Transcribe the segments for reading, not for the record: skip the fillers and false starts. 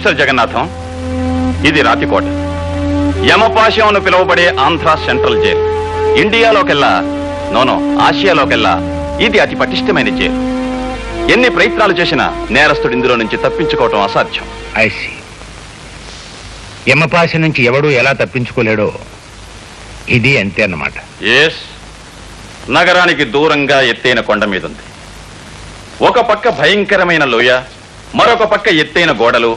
Mister Jagannatham, ఇది రాతికోట. యమపాశం అని పిలువబడే ఆంధ్ర సెంట్రల్ జైలు. ఇండియాలోకెల్లా, నోనో ఆసియాలోకెల్లా ఇది అతి పటిష్టమైన జైలు. ఎన్ని ప్రయత్నాలు చేసినా నేరస్తుడు ఇందులో నుంచి తప్పించుకోవటం అసాధ్యం. ఐసి యమపాశ నుంచి ఎవడూ ఎలా తప్పించుకోలేడో ఇది అంతే అన్నమాట. ఎస్, నగరానికి దూరంగా ఎత్తైన కొండ మీద ఉంది. ఒక పక్క భయంకరమైన లోయ, మరొక పక్క ఎత్తైన గోడలు,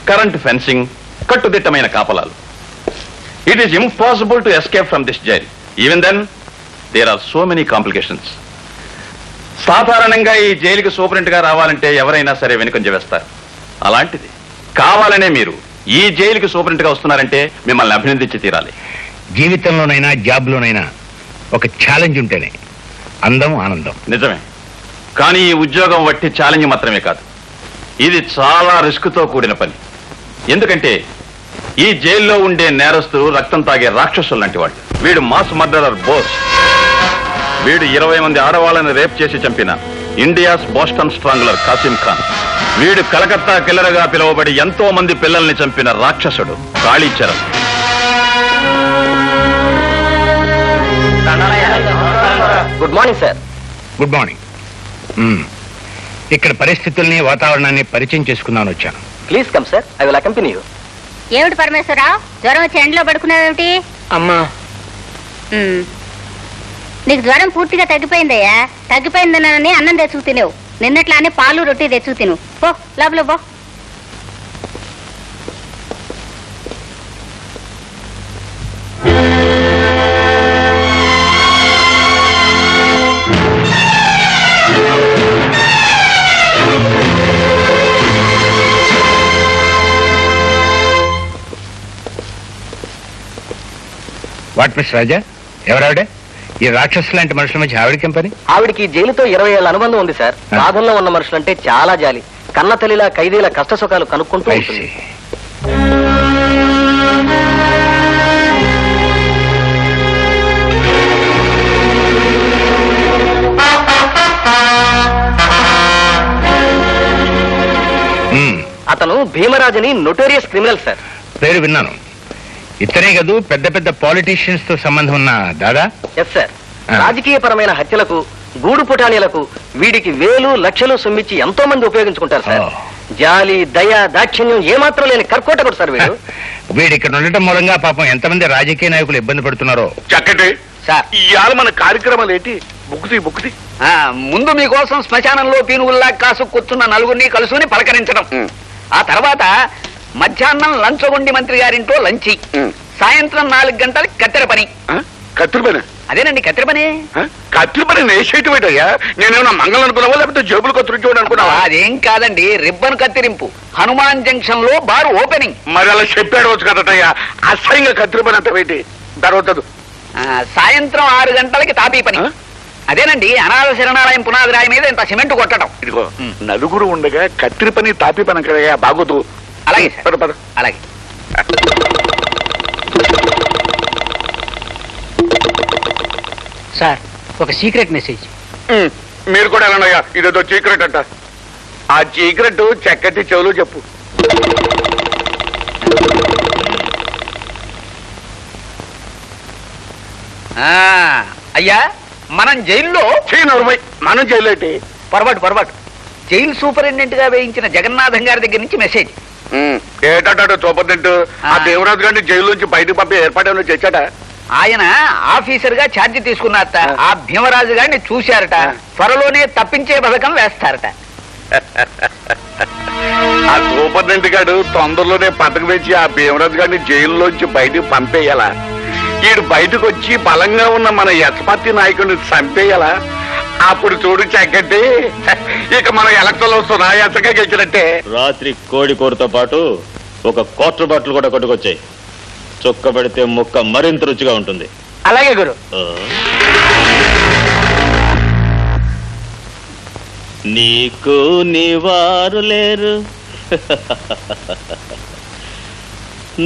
కరెంట్ ఫెన్సింగ్, కట్టుదిట్టమైన కాపలాలు. It is impossible to escape from this jail. Even then there are so many complications. సాధారణంగా ఈ జైలుకి సూపరింట్ గా రావాలంటే ఎవరైనా సరే వెనుకంజ వేస్తారు. అలాంటిది కావాలనే మీరు ఈ జైలుకి సూపరింట్ గా వస్తున్నారంటే మిమ్మల్ని అభినందించి తీరాలి. జీవితంలోనైనా జాబ్లోనైనా ఒక ఛాలెంజ్ ఉంటేనే అందం ఆనందం. నిజమే, కానీ ఈ ఉద్యోగం వట్టి ఛాలెంజ్ మాత్రమే కాదు, ఇది చాలా రిస్క్ తో కూడిన పని. ఎందుకంటే ఈ జైల్లో ఉండే నేరస్తులు రక్తం తాగే రాక్షసులు లాంటి వాళ్ళు. వీడు మాస్ మర్డరర్ బోస్. వీడు 20 మంది ఆడవాళ్ళని రేప్ చేసి చంపిన ఇండియాస్ బోస్టన్ స్ట్రాంగులర్ కాసిం ఖాన్. వీడు కలకత్తా కిల్లర్ గా పిలువబడి ఎంతో మంది పిల్లల్ని చంపిన రాక్షసుడు Kalicharan. Good morning sir. Good morning. ఇక్కడ పరిస్థితుల్ని వాతావరణాన్ని పరిచయం చేసుకుందామని వచ్చాను. Please come sir, I will accompany you. ఏమిటి పరమేశ్వరరావు, జ్వరం వచ్చి ఎండలో పడుకున్నావేమిటి? అమ్మా, నీకు జ్వరం పూర్తిగా తగ్గిపోయిందయ్యా. తగ్గిపోయిందనని అన్నం తెచ్చుకు తినేవు. నిన్నట్లానే పాలు రొట్టి తెచ్చుకు తిను. పో లోపల పో. వాట్ మిస్ రాజా, ఎవరావిడే? ఈ రాక్షసు లాంటి మనుషుల మధ్య ఆవిడకేం పని? ఆవిడికి జైలుతో 20 ఏళ్ల అనుబంధం ఉంది సార్. బాధల్లో ఉన్న మనుషులంటే చాలా జాలి. కన్న తల్లిలా ఖైదీల కష్ట సుఖాలు కనుక్కుంటూ ఉంటుంది. అతను భీమరాజుని నోటోరియస్ క్రిమినల్ సార్. పేరు విన్నాను. ఇతనే కదూ పెద్ద పెద్ద పాలిటీషియన్స్ తో సంబంధం ఉన్న దాదా? Yes sir. రాజకీయపరమైన హత్యలకు, గూడు పుటానీలకు వీడికి వేలు లక్షలు సొమ్మిచ్చి ఎంతో మంది ఉపయోగించుకుంటారు సార్. జాలి, దయ, దాక్షిణ్యం ఏమాత్రం లేని కర్కోటకుడు సార్ వీడు. వీడు ఇక్కడ ఉండటం మూలంగా పాపం ఎంతమంది రాజకీయ నాయకులు ఇబ్బంది పడుతున్నారో. చక్కటి సార్, ఇవాళ మన కార్యక్రమాలు ఏంటి? బుక్కుతి ముందు మీకోసం శ్మశానంలో పీనుగుల్లా కాసు కూర్చున్న నలుగురిని కలుసుకుని పలకరించడం. ఆ తర్వాత మధ్యాహ్నం లంచగొండి మంత్రి గారింటో లంచి. సాయంత్రం 4 గంటలకి కత్తెర పని. కత్తిరి పని? అదేనండి కత్తెర పని. కత్తిరి పని నేసేటయ్యా? నేనేమన్నా మంగళం అనుకున్నావా, లేకపోతే జేబులు కత్తిరించోడు అనుకున్నావా? అదేం కాదండి, రిబ్బన్ కత్తిరింపు. హనుమాన్ జంక్షన్ లో బారు ఓపెనింగ్. మరి అలా చెప్పాడు వచ్చు కదటయ్యా. అసహ్యంగా కత్తిరి పని అంత పెట్టి తర్వాత సాయంత్రం 6 గంటలకి తాపీ పని. అదేనండి అనాథ శరణాలయం పునాది రాయి మీద ఇంత సిమెంట్ కొట్టడం. ఇదిగో నలుగురు ఉండగా కత్తిరి పని తాపీ పని కదయ్యా, బాగోదు. అలాగే సార్, పద. అలాగే. సార్, ఒక సీక్రెట్ మెసేజ్. మీరు కూడా వెళ్ళండియ్యా, ఇదేదో చీకరెట్ అంట. ఆ చీకరెట్ చక్కటి చెవులు చెప్పు. అయ్యా, మనం జైల్లో మనం జైలు ఏంటి? పొరపాటు. జైలు సూపరింటెండెంట్ గా వేయించిన జగన్నాథం గారి దగ్గర నుంచి మెసేజ్. ఏటాడు సూపరింటెండెంట్? ఆ దేవరాజు గారిని జైలు నుంచి బయటకు పంపి ఏర్పాటు చేశాట. ఆయన ఆఫీసర్ గా ఛార్జీ తీసుకున్నారట. ఆ భీమరాజు గారిని చూశారట. త్వరలోనే తప్పించే పథకం వేస్తారట. ఆ సూపరింటెండెంట్ గారు తొందరలోనే పథకం వేసి ఆ భీమరాజు గారిని జైల్లోంచి బయటకు పంపేయాలా? ఈడు బయటకు వచ్చి బలంగా ఉన్న మన యశపతి నాయకుడిని చంపేయాలా? అప్పుడు చూడు చక్కటి, ఇక మన ఎలక్షన్లు వస్తున్నా ఎంతగా గెలిచినట్టే. రాత్రి కోడి కూరతో పాటు ఒక క్వార్టర్ బాటిల్ కూడా కొట్టుకొచ్చాయి. చొక్క పెడితే ముక్క మరింత రుచిగా ఉంటుంది. అలాగే గురు. నీకు నీవారు లేరు,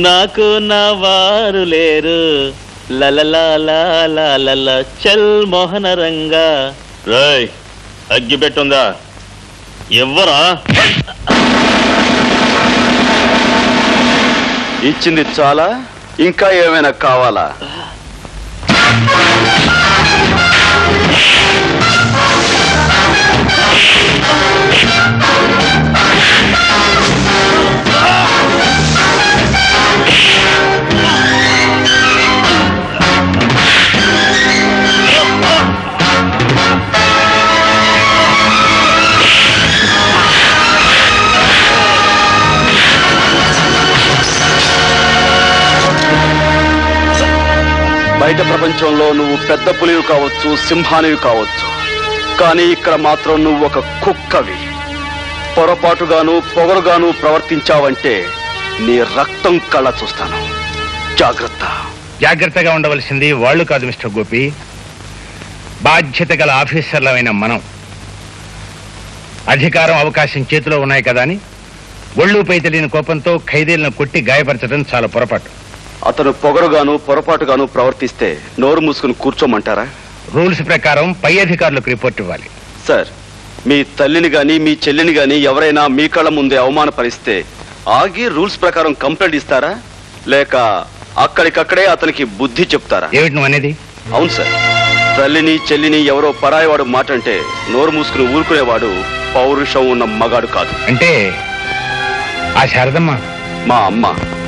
నాకు నా వారు లేరు. లలలా చల్ మోహన రంగా. రాయ్, అగ్గి పెట్టుందా? ఎవ్వరా? ఇచ్చింది చాలా, ఇంకా ఏమైనా కావాలా? బయట ప్రపంచంలో నువ్వు పెద్ద పులివి కావచ్చు, సింహానివి కావచ్చు, కానీ ఇక్కడ మాత్రం నువ్వు ఒక కుక్కవి. పొరపాటుగాను పొగరుగాను ప్రవర్తించావంటే నీ రక్తం కళ్ళ చూస్తాను. జాగ్రత్త. జాగ్రత్తగా ఉండవలసింది వాళ్ళు కాదు మిస్టర్ గోపి, బాధ్యత గల ఆఫీసర్లమైన మనం. అధికారం అవకాశం చేతిలో ఉన్నాయి కదా అని ఒళ్ళుపై తెలియని కోపంతో ఖైదీలను కొట్టి గాయపరచడం చాలా పొరపాటు. అతను పొగరుగాను పొరపాటుగాను ప్రవర్తిస్తే నోరు మూసుకుని కూర్చోమంటారా? రూల్స్ ప్రకారం పై అధికారులకు రిపోర్ట్ ఇవ్వాలి. సార్, మీ తల్లిని గాని మీ చెల్లిని గాని ఎవరైనా మీ కళ్ళ ముందే అవమానపరిస్తే ఆగి రూల్స్ ప్రకారం కంప్లైంట్ ఇస్తారా, లేక అక్కడికక్కడే అతనికి బుద్ధి చెప్తారా? ఏమిటి నువ్వు అనేది? అవును సార్, తల్లిని చెల్లిని ఎవరో పరాయివాడు మాట అంటే నోరు మూసుకుని ఊరుకునేవాడు పౌరుషం ఉన్న మగాడు కాదు. అంటే ఆ శారదమ్మ మా అమ్మ